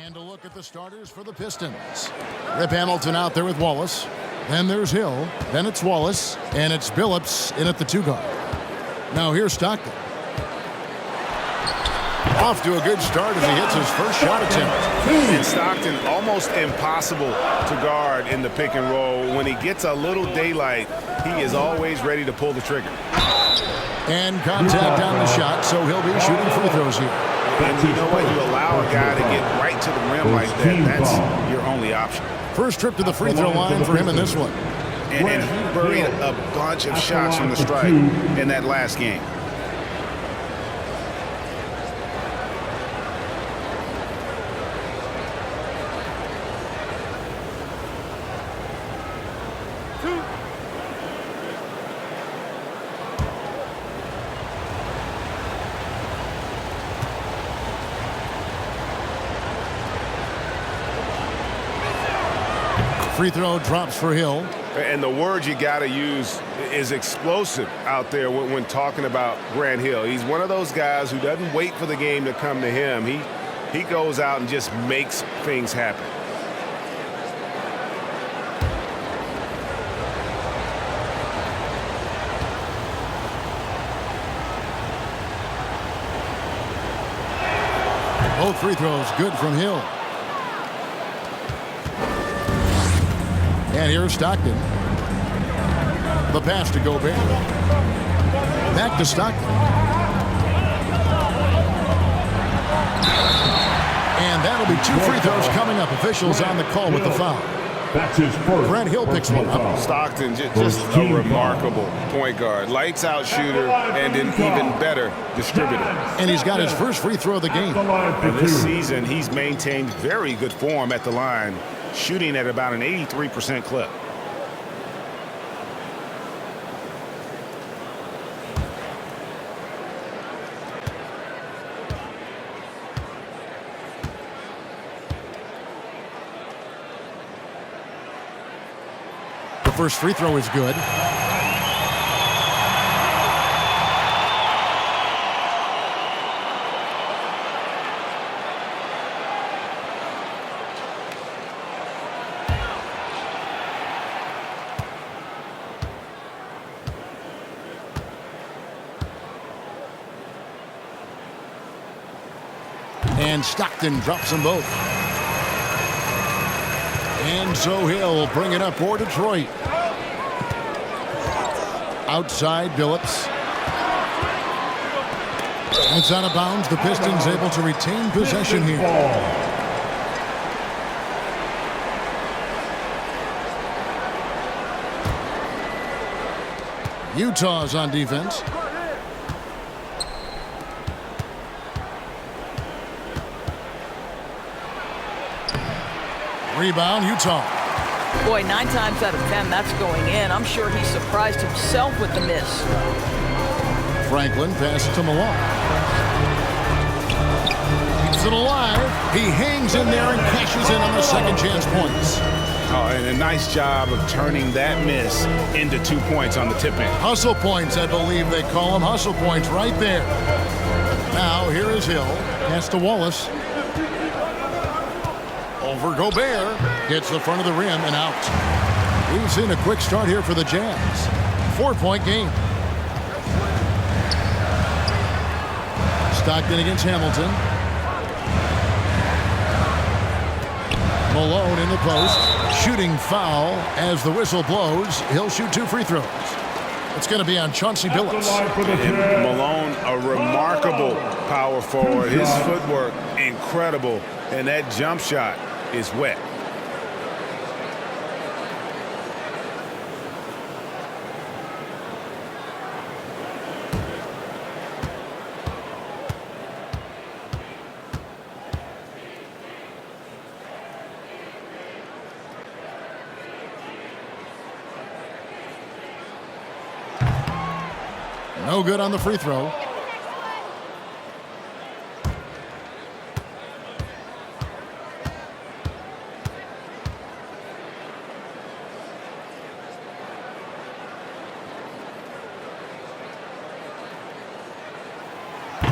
And a look at the starters for the Pistons. Rip Hamilton out there with Wallace. Then there's Hill. Then it's Wallace. And it's Billups in at the 2 guard. Now here's Stockton. Off to a good start as he hits his first shot attempt. And Stockton almost impossible to guard in the pick and roll. When he gets a little daylight, he is always ready to pull the trigger. And contact on the shot, so he'll be shooting free throws here. And you know what? You allow a guy to get right to the rim like that. That's your only option. First trip to the free throw line for him in this one. And he buried a bunch of shots from the stripe in that last game. Free throw drops for Hill. And the word you got to use is explosive out there when talking about Grant Hill. He's one of those guys who doesn't wait for the game to come to him. He goes out and just makes things happen. Both free throws good from Hill. And here's Stockton. The pass to Gobert. Back to Stockton. And that'll be 2 free throws coming up. Officials on the call with the foul. That's his first. Grant Hill picks one up. Stockton, just a remarkable point guard. Lights out shooter and an even better distributor. And he's got his first free throw of the game. And this season, he's maintained very good form at the line, shooting at about an 83% clip. The first free throw is good. And Stockton drops them both. And so he'll bring it up for Detroit. Outside, Billups. It's out of bounds. The Pistons able to retain possession here. Utah's on defense. Rebound, Utah. Boy, 9 times out of 10, that's going in. I'm sure he surprised himself with the miss. Franklin passes to Malone. Keeps it alive. He hangs in there and cashes in on the second chance points. Oh, and a nice job of turning that miss into 2 points on the tip in. Hustle points, I believe they call them. Hustle points right there. Now, here is Hill. Pass to Wallace. Over Gobert. Hits the front of the rim and out. We've seen a quick start here for the Jazz. 4-point game. Stockton against Hamilton. Malone in the post. Shooting foul as the whistle blows. He'll shoot 2 free throws. It's going to be on Chauncey Billups. And Malone, a remarkable power forward. His footwork, incredible. And that jump shot is wet. No good on the free throw.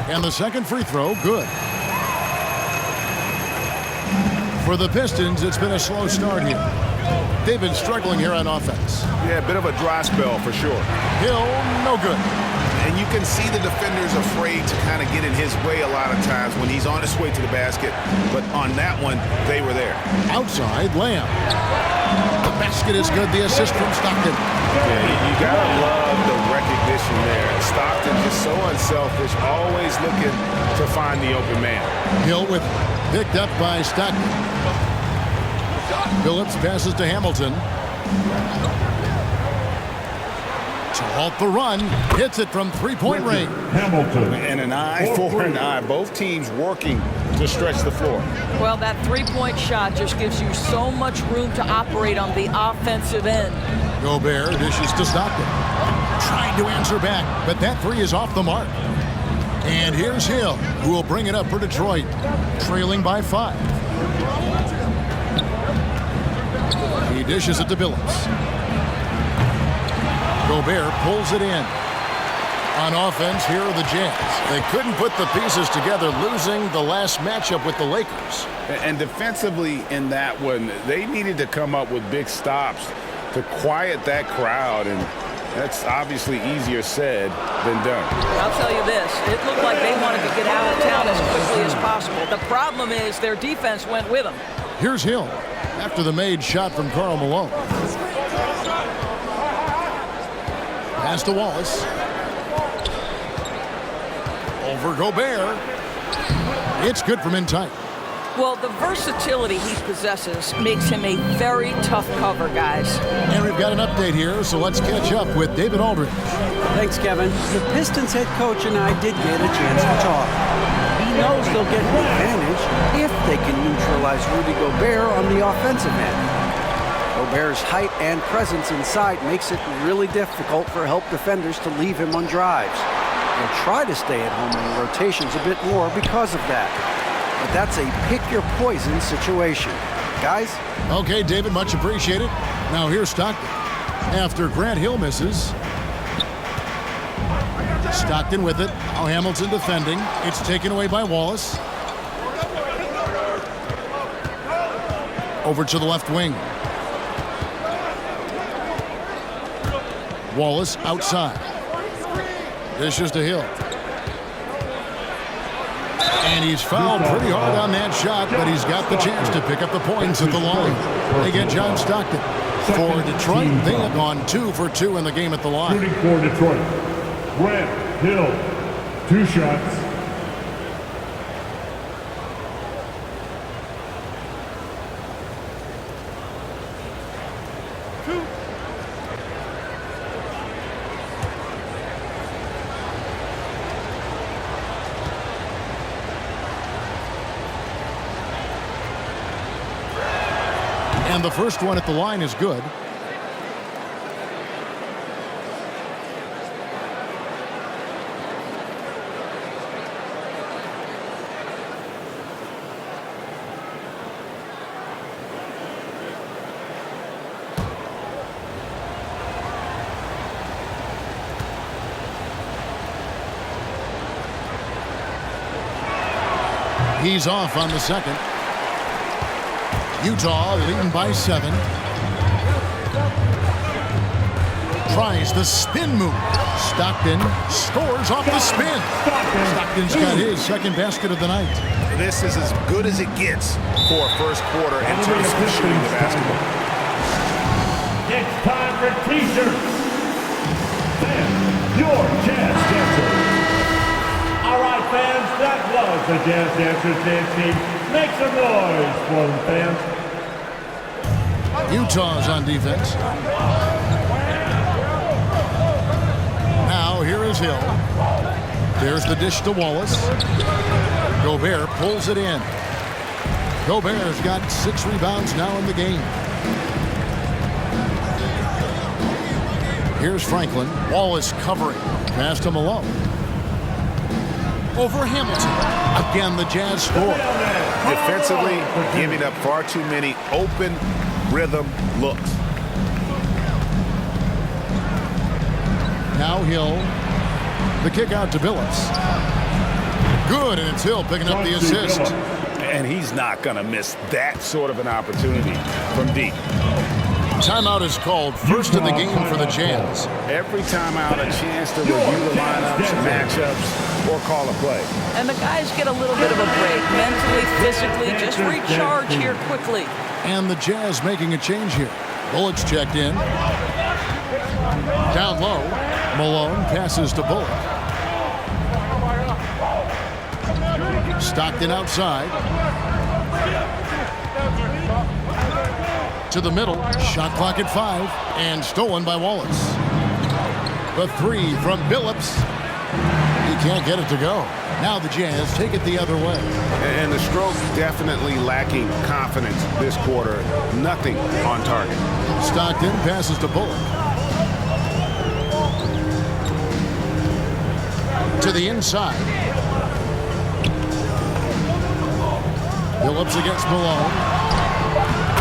And the second free throw, good. For the Pistons, it's been a slow start here. They've been struggling here on offense. Yeah, a bit of a dry spell for sure. Hill, no good. And you can see the defenders afraid to kind of get in his way a lot of times when he's on his way to the basket. But on that one, they were there. Outside, Lamb. The basket is good. The assist from Stockton. Yeah, you got to love the recognition there. Stockton just so unselfish, always looking to find the open man. Hill with it. Picked up by Stockton. Phillips passes to Hamilton. To halt the run. Hits it from three-point range. Hamilton. And an eye for an eye. Both teams working to stretch the floor. Well, that three-point shot just gives you so much room to operate on the offensive end. Gobert dishes to Stockton. Trying to answer back, but that three is off the mark. And here's Hill, who will bring it up for Detroit, trailing by 5. He dishes it to Billups. Gobert pulls it in. On offense, here are the Jazz. They couldn't put the pieces together, losing the last matchup with the Lakers. And defensively in that one, they needed to come up with big stops to quiet that crowd, and that's obviously easier said than done. I'll tell you this, it looked like they wanted to get out of town as quickly as possible. The problem is their defense went with them. Here's Hill after the made shot from Karl Malone. Pass to Wallace. Over Gobert. It's good from in tight. Well, the versatility he possesses makes him a very tough cover, guys. And we've got an update here, so let's catch up with David Aldridge. Thanks, Kevin. The Pistons head coach and I did get a chance to talk. He knows they'll get an advantage if they can neutralize Rudy Gobert on the offensive end. Gobert's height and presence inside makes it really difficult for help defenders to leave him on drives. They'll try to stay at home in the rotations a bit more because of that. But that's a pick-your-poison situation. Guys? Okay, David, much appreciated. Now here's Stockton. After Grant Hill misses. Stockton with it. Now Hamilton defending. It's taken away by Wallace. Over to the left wing. Wallace outside. Dishes to Hill. And he's fouled pretty hard on that shot, but he's got the chance to pick up the points at the line. They get John Stockton. For Detroit, they have gone 2 for 2 in the game at the line. Shooting for Detroit. Grant Hill. 2 shots. And the first one at the line is good. He's off on the second. Utah leading by 7. Tries the spin move. Stockton scores off the spin. Stockton's got his second basket of the night. This is as good as it gets for a first quarter in terms of shooting the basketball. It's time for T-shirts. And your Jazz Dancers. All right, fans, that was the Jazz Dancers dance team. Make some noise for them, fans. Utah's on defense. Now here is Hill. There's the dish to Wallace. Gobert pulls it in. Gobert's got 6 rebounds now in the game. Here's Franklin. Wallace covering. Pass to Malone. Over Hamilton. Again, the Jazz score. Defensively, giving up far too many open rhythm looks. Now Hill. The kick out to Billups. Good, and it's Hill picking up the assist. And he's not going to miss that sort of an opportunity from deep. Timeout is called, first of the game for the Jazz. Every timeout, a chance to review the lineups, matchups, or call a play. And the guys get a little bit of a break, mentally, physically, just recharge here quickly. And the Jazz making a change here. Bullock's checked in. Down low, Malone passes to Bullock. Stockton outside. To the middle, shot clock at 5, and stolen by Wallace. The 3 from Billups. He can't get it to go. Now the Jazz take it the other way. And the stroke definitely lacking confidence this quarter. Nothing on target. Stockton passes to Bullock. To the inside. Billups against Malone.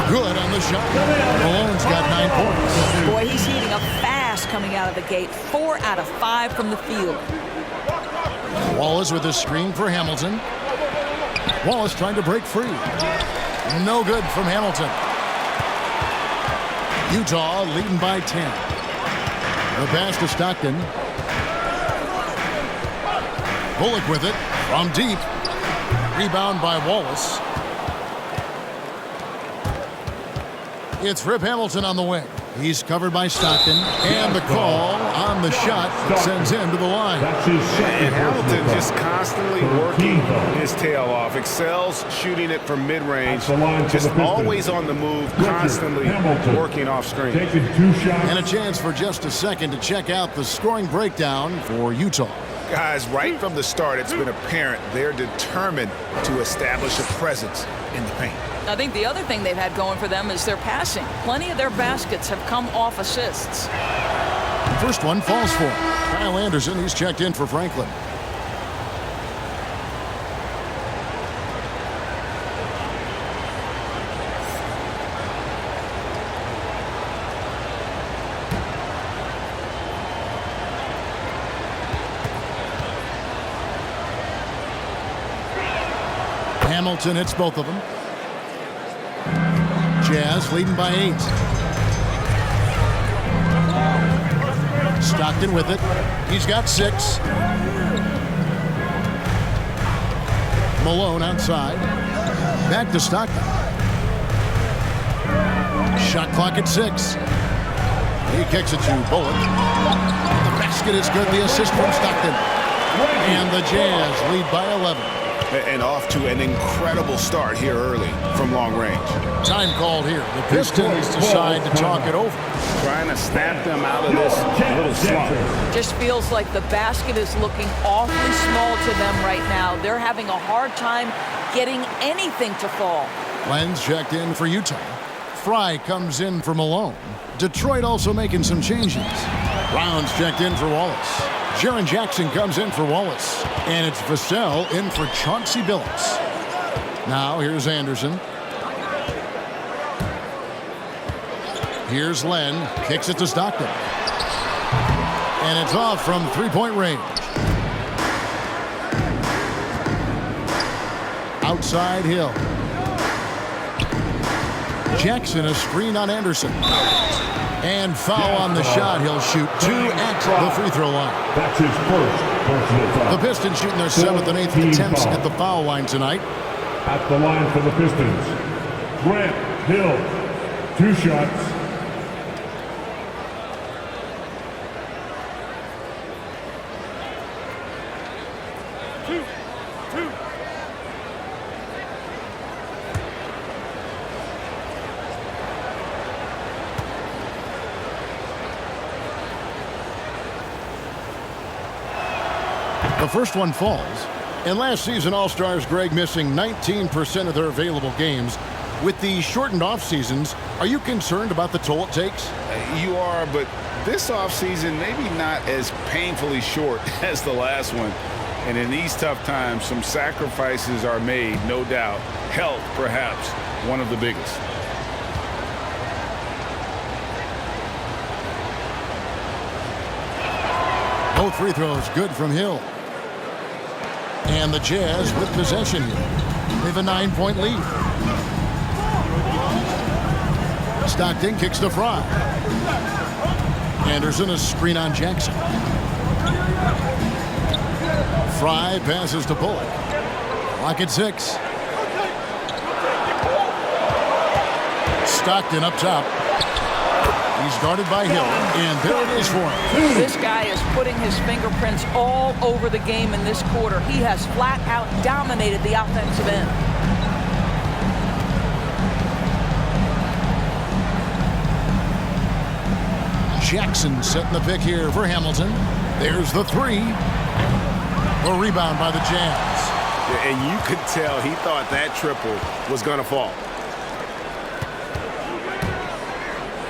Good on the shot. Malone's got 9 points. Boy, he's heating up fast coming out of the gate. 4 out of 5 from the field. Wallace with a screen for Hamilton. Wallace trying to break free. No good from Hamilton. Utah leading by 10. The pass to Stockton. Bullock with it from deep. Rebound by Wallace. It's Rip Hamilton on the wing. He's covered by Stockton. And the call on the shot sends him to the line. And Hamilton just constantly working his tail off. Excels shooting it from mid-range. Just always on the move, constantly working off screen. And a chance for just a second to check out the scoring breakdown for Utah. Guys, right from the start, it's been apparent they're determined to establish a presence in the paint. I think the other thing they've had going for them is their passing. Plenty of their baskets have come off assists. First one falls for him. Kyle Anderson, he's checked in for Franklin. Hamilton hits both of them. Jazz leading by 8. Stockton with it. He's got 6. Malone outside. Back to Stockton. Shot clock at 6. He kicks it to Bullock. The basket is good. The assist from Stockton. And the Jazz lead by 11. And off to an incredible start here early from long range. Time called here. The Pistons decide to talk it over. Trying to snap them out of this little slump. Just feels like the basket is looking awfully small to them right now. They're having a hard time getting anything to fall. Lenz checked in for Utah. Fry comes in for Malone. Detroit also making some changes. Rounds checked in for Wallace. Jaren Jackson comes in for Wallace. And it's Vassell in for Chauncey Billups. Now here's Anderson. Here's Len. Kicks it to Stockton. And it's off from three-point range. Outside Hill. Jackson a screen on Anderson. And foul on the shot. He'll shoot 2 at the free throw line. That's his first personal foul. The Pistons shooting their 7th and 8th attempts at the foul line tonight. At the line for the Pistons, Grant Hill, 2 shots. The first one falls. And last season, All-Stars Greg missing 19% of their available games. With the shortened off seasons, are you concerned about the toll it takes? You are, but this offseason maybe not as painfully short as the last one. And in these tough times, some sacrifices are made, no doubt. Health, perhaps, one of the biggest. Both free throws good from Hill. And the Jazz with possession here. They have a 9-point lead. Stockton kicks to Fry. Anderson a screen on Jackson. Fry passes to Bullock. Clock at 6. Stockton up top. He's guarded by Hill, and there it is for him. This guy is putting his fingerprints all over the game in this quarter. He has flat out dominated the offensive end. Jackson setting the pick here for Hamilton. There's the 3. A rebound by the Jazz. And you could tell he thought that triple was going to fall.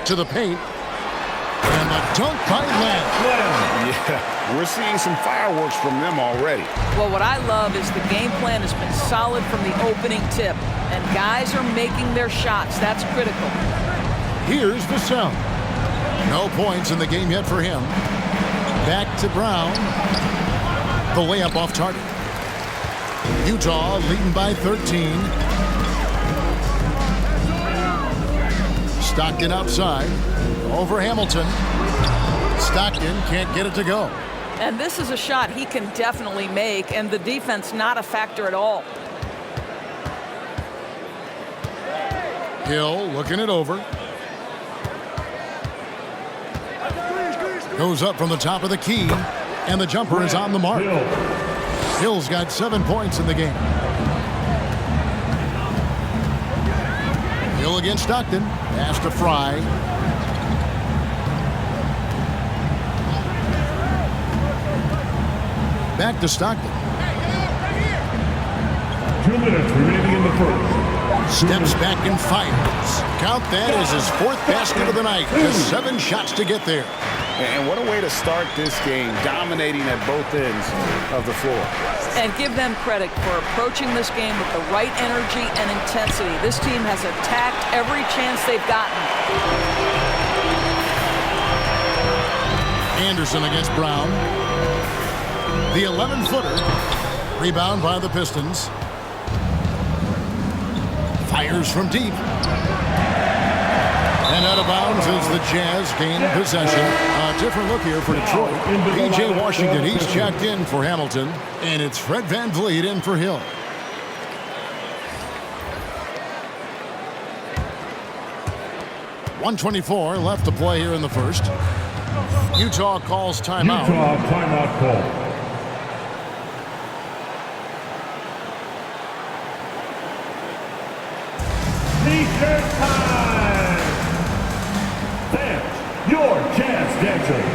To the paint. And the dunk by Lamb. Yeah, we're seeing some fireworks from them already. Well, what I love is the game plan has been solid from the opening tip. And guys are making their shots. That's critical. Here's Vassell. No points in the game yet for him. Back to Brown. The layup off target. Utah leading by 13. Stockton outside. Over Hamilton. Stockton can't get it to go. And this is a shot he can definitely make, and the defense not a factor at all. Hill looking it over. Goes up from the top of the key, and the jumper is on the mark. Hill's got 7 points in the game. Hill against Stockton. Pass to Fry. Back to Stockton. 2 minutes remaining in the first. Steps back and fires. Count that as his 4th basket of the night. Just 7 shots to get there. And what a way to start this game, dominating at both ends of the floor. And give them credit for approaching this game with the right energy and intensity. This team has attacked every chance they've gotten. Anderson against Brown. The 11-footer. Rebound by the Pistons. Fires from deep. And out of bounds as the Jazz gain possession. A different look here for Detroit. P.J. Washington, he's checked in for Hamilton. And it's Fred VanVleet in for Hill. .124 left to play here in the first. Utah calls timeout. Utah timeout call. T-shirt time! Fans, your Jazz dancers.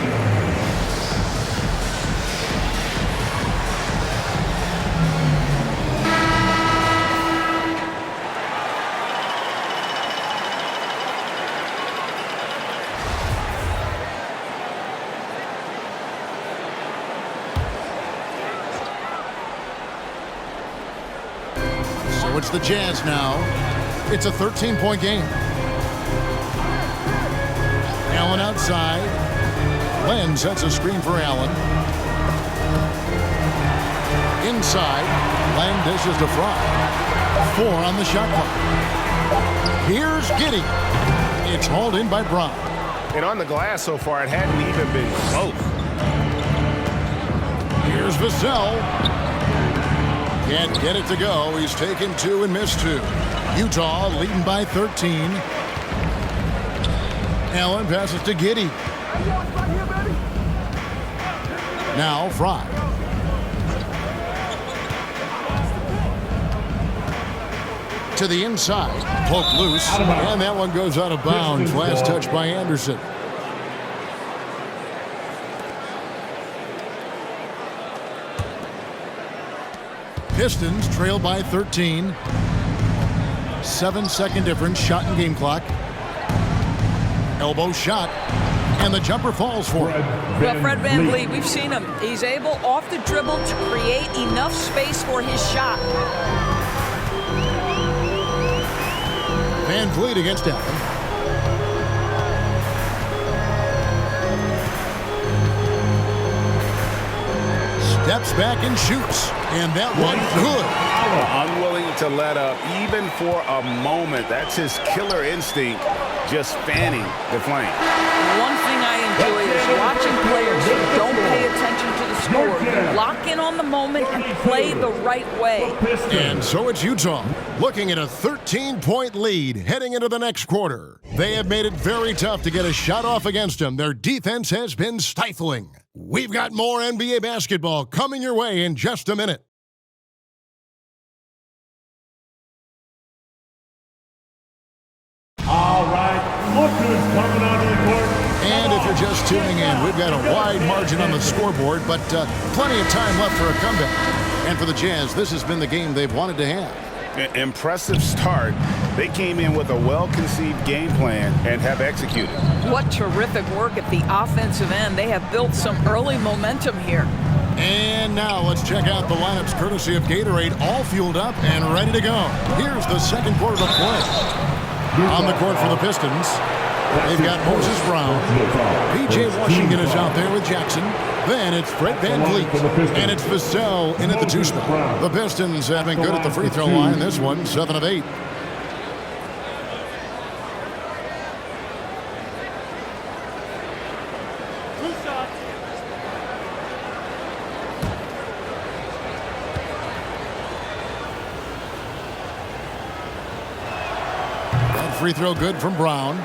So it's the Jazz now. It's a 13-point game. Allen outside. Len sets a screen for Allen. Inside. Len dishes to Fry. 4 on the shot clock. Here's Giddey. It's hauled in by Brown. And on the glass so far, it hadn't even been close. Here's Vassell. Can't get it to go. He's taken 2 and missed 2. Utah leading by 13. Allen passes to Giddey. Now Fry. To the inside. Poked loose. And that one goes out of bounds. Last touch by Anderson. Pistons trail by 13. 7-second difference. Shot and game clock. Elbow shot. And the jumper falls for him. Well, Fred VanVleet, we've seen him. He's able off the dribble to create enough space for his shot. VanVleet against Allen. Steps back and shoots. And that one good. Unwilling to let up even for a moment. That's his killer instinct, just fanning the flame. One thing I enjoy is watching players who don't pay attention to the score, lock in on the moment and play the right way. And so it's Utah, looking at a 13-point lead heading into the next quarter. They have made it very tough to get a shot off against them. Their defense has been stifling. We've got more NBA basketball coming your way in just a minute. All right, look who's coming onto the court. And if you're just tuning in, we've got a wide margin on the scoreboard, but plenty of time left for a comeback. And for the Jazz, this has been the game they've wanted to have. Impressive start. They came in with a well-conceived game plan and have executed. What terrific work at the offensive end. They have built some early momentum here. And now let's check out the lineups courtesy of Gatorade, all fueled up and ready to go. Here's the second quarter of play. On the court for the Pistons, they've got Moses Brown. P.J. Washington is out there with Jackson. Then it's Fred VanVleet. And it's Vassell in at the two spot. The Pistons have been good at the free throw line. This one, 7 of 8. Free throw good from Brown.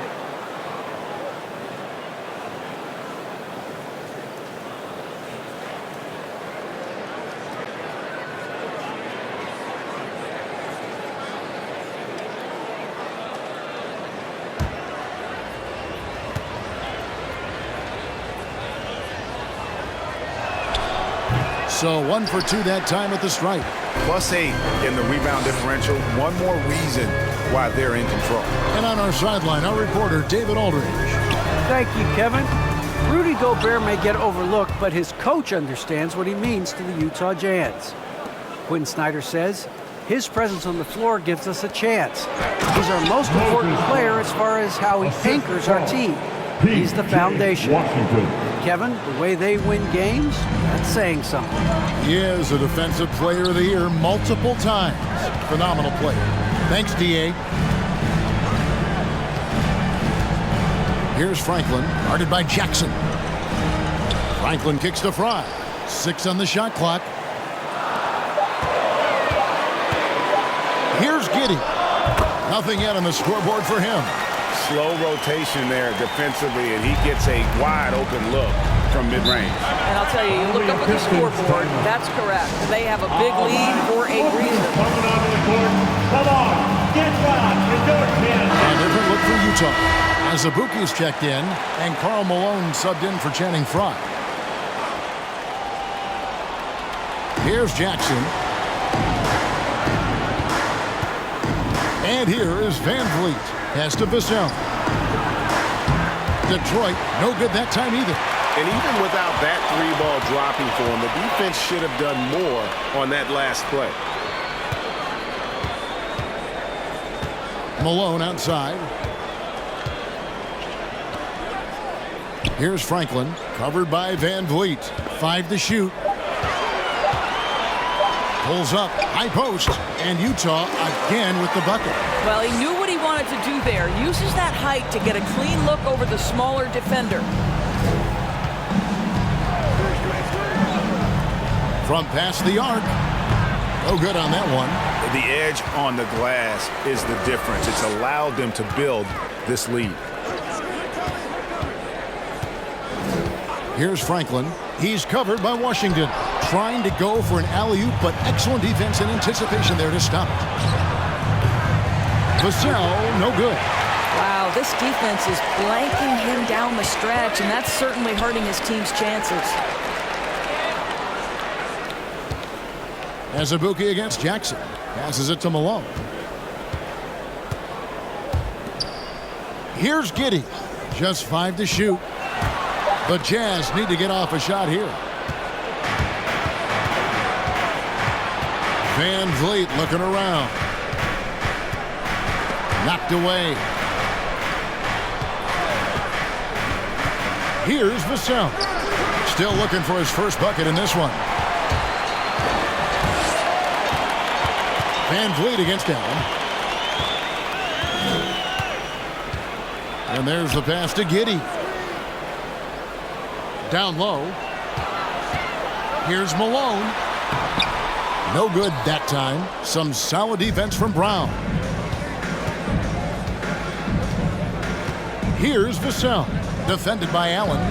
So 1 for 2 that time at the stripe. +8 in the rebound differential. One more reason why they're in control. And on our sideline, our reporter, David Aldridge. Thank you, Kevin. Rudy Gobert may get overlooked, but his coach understands what he means to the Utah Jazz. Quinn Snyder says, his presence on the floor gives us a chance. He's our most important player as far as how he anchors our team. He's the foundation. Kevin, the way they win games, that's saying something. He is a Defensive Player of the Year multiple times. Phenomenal player. Thanks, D.A. Here's Franklin, guarded by Jackson. Franklin kicks to Fry. 6 on the shot clock. Here's Giddey. Nothing yet on the scoreboard for him. Slow rotation there defensively, and he gets a wide open look from mid-range. And I'll tell you, you look up at the scoreboard, that's correct. They have a big lead for a reason. Coming onto the court. Come on, get back. You're doing it. A different look for Utah. As Azubuike's checked in, and Karl Malone subbed in for Channing Frye. Here's Jackson. And here is VanVleet. Pass to Vassell. Detroit, no good that time either. And even without that three-ball dropping for him, the defense should have done more on that last play. Malone outside. Here's Franklin, covered by VanVleet. 5 to shoot. Pulls up, high post, and Utah again with the bucket. Well, he knew what he wanted to do there. Uses that height to get a clean look over the smaller defender. From past the arc. No good on that one. The edge on the glass is the difference. It's allowed them to build this lead. Here's Franklin. He's covered by Washington. Trying to go for an alley-oop, but excellent defense and anticipation there to stop it. Vassell, no good. Wow, this defense is blanking him down the stretch, and that's certainly hurting his team's chances. Azubuike against Jackson. Passes it to Malone. Here's Giddey. Just 5 to shoot. The Jazz need to get off a shot here. VanVleet looking around. Knocked away. Here's Vassell. Still looking for his first bucket in this one. Van Vliet against Allen. And there's the pass to Giddey. Down low. Here's Malone. No good that time. Some solid defense from Brown. Here's Vassell. Defended by Allen.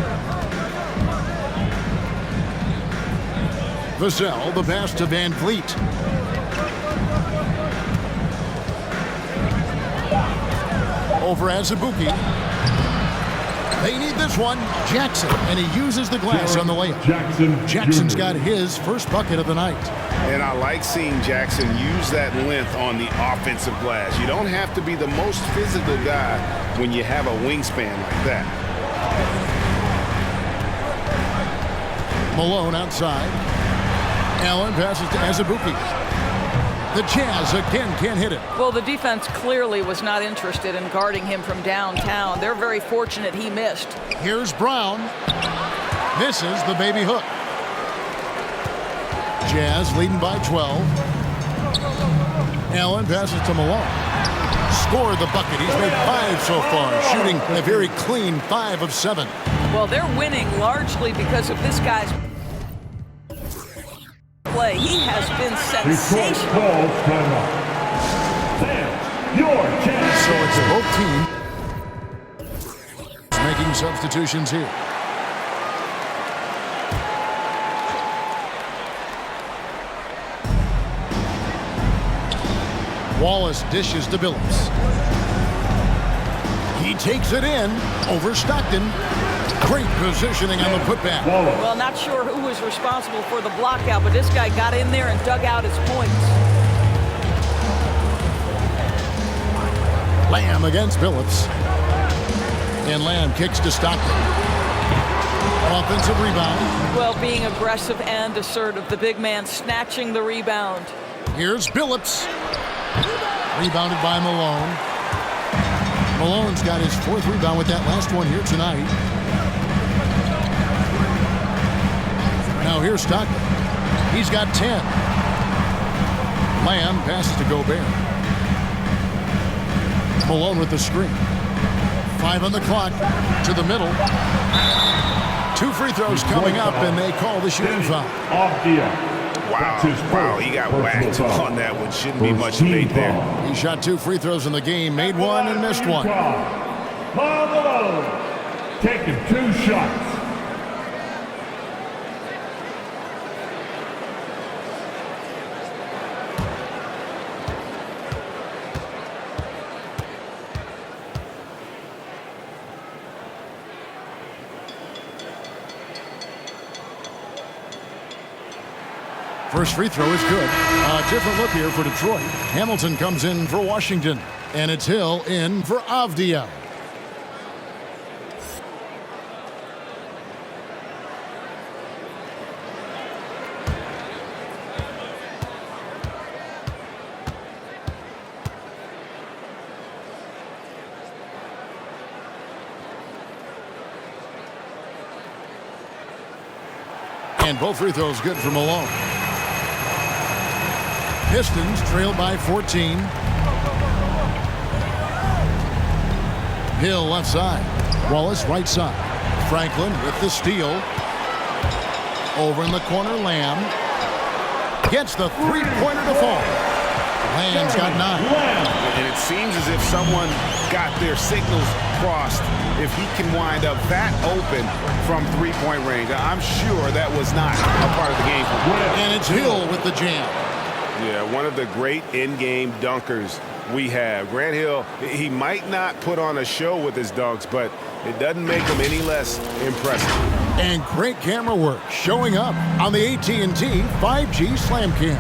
Vassell, the pass to Van Vliet. Over Azubuike. They need this one. Jackson, and he uses the glass on the layup. Jackson's got his first bucket of the night. And I like seeing Jackson use that length on the offensive glass. You don't have to be the most physical guy when you have a wingspan like that. Malone outside. Allen passes to Azubuike. The Jazz again can't hit it. Well, the defense clearly was not interested in guarding him from downtown. They're very fortunate he missed. Here's Brown. Misses the baby hook. Jazz leading by 12. Allen passes to Malone. Scored the bucket. He's made 5 so far, shooting a very clean 5 of 7. Well, they're winning largely because of this guy's play. He has been sensational. So it's both teams making substitutions here. Wallace dishes to Billups. He takes it in over Stockton. Great positioning on the putback. Well, not sure who was responsible for the blockout, but this guy got in there and dug out his points. Lamb against Billups. And Lamb kicks to Stockton. Offensive rebound. Well, being aggressive and assertive, the big man snatching the rebound. Here's Billups. Rebounded by Malone. Malone's got his 4th rebound with that last one here tonight. Now here's Stockton. He's got 10. Lamb passes to Gobert. Malone with the screen. 5 on the clock. To the middle. 2 free throws coming up, and they call the shooting foul. Wow, he got whacked on that one. Shouldn't be much debate there. He shot 2 free throws in the game, made 1 and missed 1. Karl Malone taking 2 shots. First free throw is good. A different look here for Detroit. Hamilton comes in for Washington. And it's Hill in for Avdia. And both free throws good for Malone. Pistons trail by 14. Hill left side. Wallace right side. Franklin with the steal. Over in the corner, Lamb. Gets the three-pointer to fall. Lamb's got 9. And it seems as if someone got their signals crossed. If he can wind up that open from three-point range, I'm sure that was not a part of the game. And it's Hill with the jam. Yeah, one of the great in-game dunkers we have. Grant Hill, he might not put on a show with his dunks, but it doesn't make him any less impressive. And great camera work showing up on the AT&T 5G Slam Cam.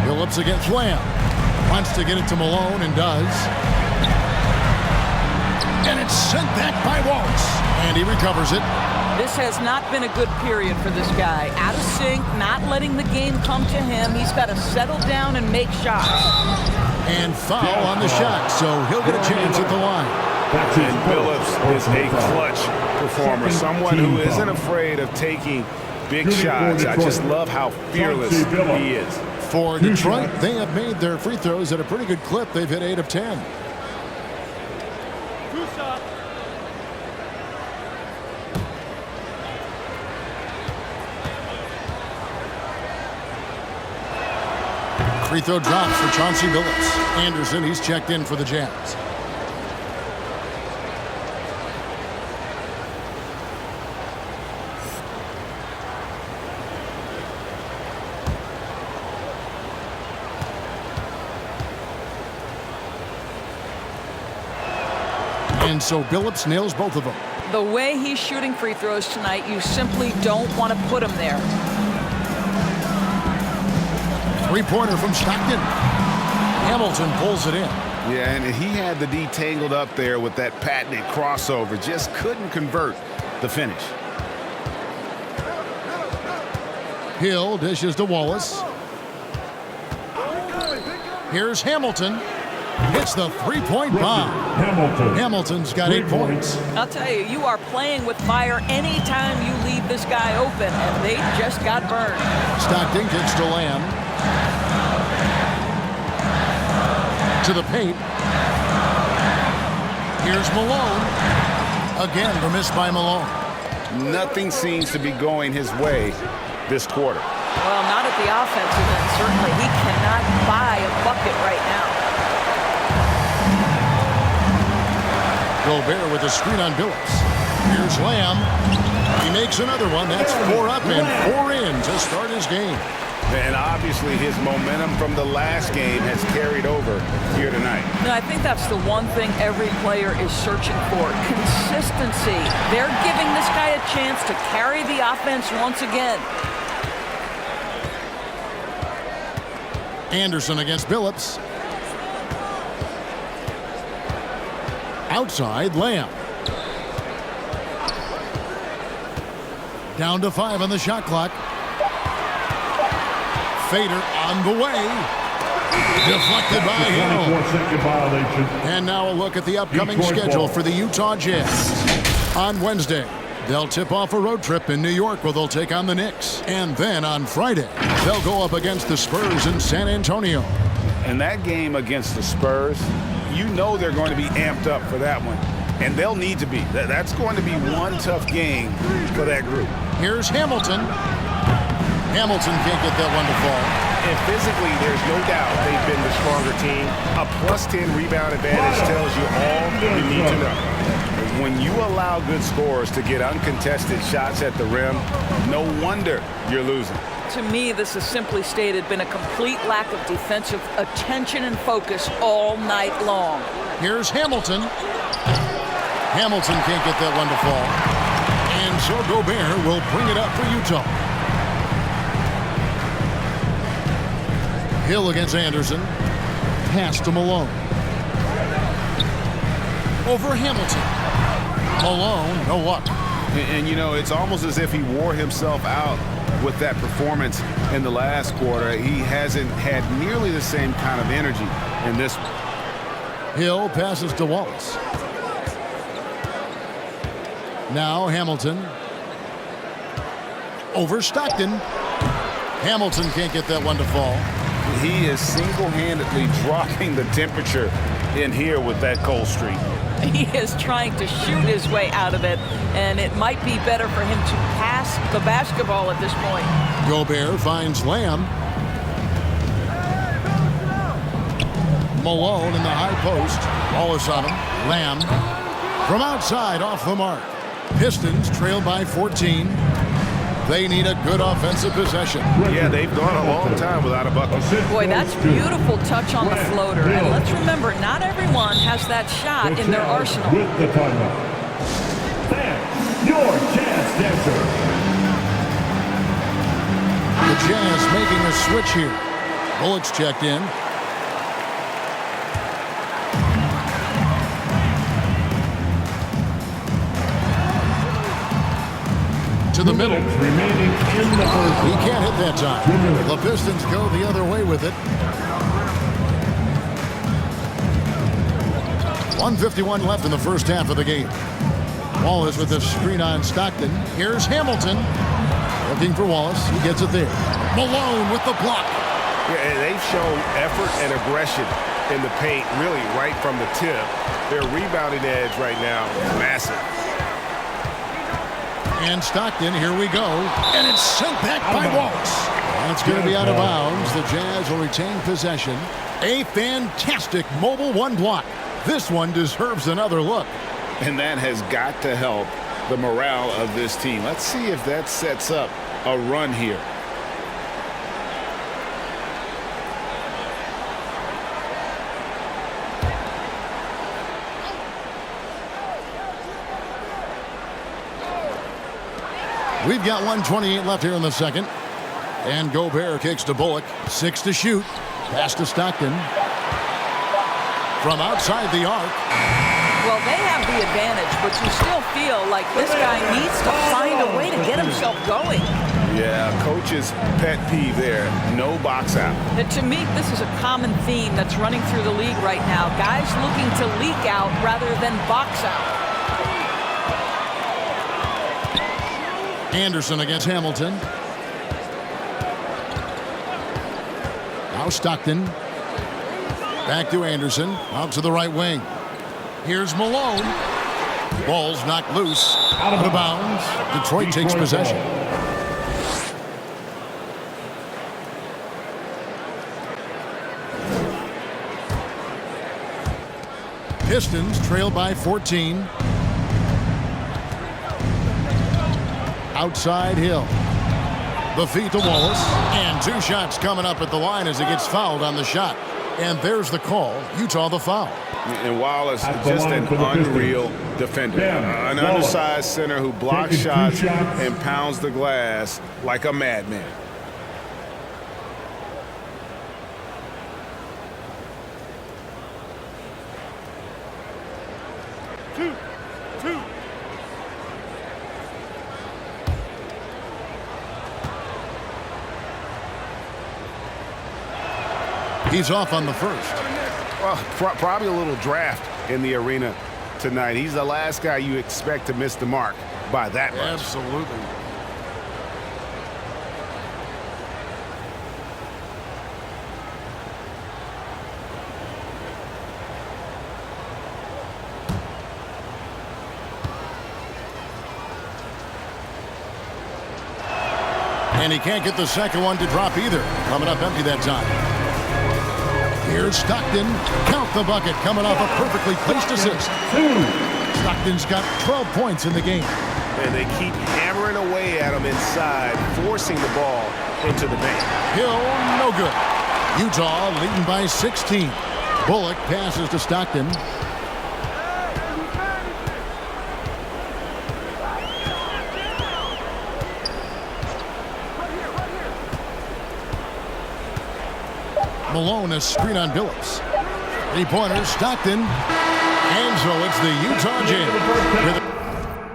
Billups against Lamb. Wants to get it to Malone and does. And it's sent back by Wallace. And he recovers it. This has not been a good period for this guy. Out of sync, not letting the game come to him. He's got to settle down and make shots. And foul on the shot, so he'll get a chance at the line. And Billups is a clutch performer, someone who isn't afraid of taking big shots. I just love how fearless he is. For Detroit, they have made their free throws at a pretty good clip. They've hit 8 of 10. Free throw drops for Chauncey Billups. Anderson, he's checked in for the Jazz. And so Billups nails both of them. The way he's shooting free throws tonight, you simply don't want to put him there. Three-pointer from Stockton. Hamilton pulls it in. Yeah, and he had the D tangled up there with that patented crossover. Just couldn't convert the finish. Hill dishes to Wallace. Here's Hamilton. Hits the three-point bomb. Hamilton's got 8 points. I'll tell you, you are playing with fire anytime you leave this guy open, and they just got burned. Stockton kicks to Lamb. To the paint. Here's Malone. Again, the miss by Malone. Nothing seems to be going his way this quarter. Well, not at the offensive end, certainly. He cannot buy a bucket right now. Gobert with a screen on Billups. Here's Lamb. He makes another one. That's 4 up and 4 in to start his game. And obviously his momentum from the last game has carried over here tonight. No, I think that's the one thing every player is searching for. Consistency. They're giving this guy a chance to carry the offense once again. Anderson against Billups. Outside, Lamb. Down to 5 on the shot clock. Fader on the way. Deflected by Hill. And now a look at the upcoming schedule for the Utah Jazz. On Wednesday, they'll tip off a road trip in New York where they'll take on the Knicks. And then on Friday, they'll go up against the Spurs in San Antonio. And that game against the Spurs, you know they're going to be amped up for that one. And they'll need to be. That's going to be one tough game for that group. Here's Hamilton. Hamilton can't get that one to fall. And physically, there's no doubt they've been the stronger team. A +10 rebound advantage tells you all you need to know. When you allow good scorers to get uncontested shots at the rim, no wonder you're losing. To me, this is simply stated been a complete lack of defensive attention and focus all night long. Here's Hamilton. Hamilton can't get that one to fall. And so Gobert will bring it up for Utah. Hill against Anderson. Pass to Malone. Over Hamilton. Malone, no luck. And you know, it's almost as if he wore himself out with that performance in the last quarter. He hasn't had nearly the same kind of energy in this one. Hill passes to Wallace. Now Hamilton. Over Stockton. Hamilton can't get that one to fall. He is single-handedly dropping the temperature in here with that cold streak. He is trying to shoot his way out of it, and it might be better for him to pass the basketball at this point. Gobert finds Lamb. Malone in the high post. Wallace on him. Lamb from outside off the mark. Pistons trail by 14. They need a good offensive possession. Yeah, they've gone a long time without a bucket. Boy, that's beautiful touch on the floater. And let's remember, not everyone has that shot in their arsenal. With the timeout. Fans, your Jazz dancer. The Jazz making a switch here. Bullets checked in. To the middle. Remaining in the first. He can't hit that time. The Pistons go the other way with it. 1:51 left in the first half of the game. Wallace with the screen on Stockton. Here's Hamilton. Looking for Wallace. He gets it there. Malone with the block. Yeah, and they've shown effort and aggression in the paint, really right from the tip. Their rebounding edge right now is massive. And Stockton, here we go. And it's sent back by Wallace. That's going to be out of bounds. The Jazz will retain possession. A fantastic mobile one block. This one deserves another look. And that has got to help the morale of this team. Let's see if that sets up a run here. We've got 1:28 left here in the second. And Gobert kicks to Bullock. 6 to shoot. Pass to Stockton. From outside the arc. Well, they have the advantage, but you still feel like this guy needs to find a way to get himself going. Yeah, coach's pet peeve there. No box out. And to me, this is a common theme that's running through the league right now. Guys looking to leak out rather than box out. Anderson against Hamilton. Now Stockton. Back to Anderson. Out to the right wing. Here's Malone. Ball's knocked loose. Out of bounds. Detroit takes possession. Pistons trail by 14. Outside Hill. The feed to Wallace. And 2 shots coming up at the line as he gets fouled on the shot. And there's the call. Utah the foul. And Wallace, just an unreal defender. An undersized center who blocks shots and pounds the glass like a madman. Two. He's off on the first. Well, probably a little draft in the arena tonight. He's the last guy you expect to miss the mark by that much. Absolutely. And he can't get the second one to drop either. Coming up empty that time. Here's Stockton. Count the bucket. Coming off a perfectly placed assist. Stockton's got 12 points in the game. And they keep hammering away at him inside, forcing the ball into the paint. Hill, no good. Utah leading by 16. Bullock passes to Stockton. Malone, a screen on Billups. 3-pointer, Stockton. And so it's the Utah Jazz.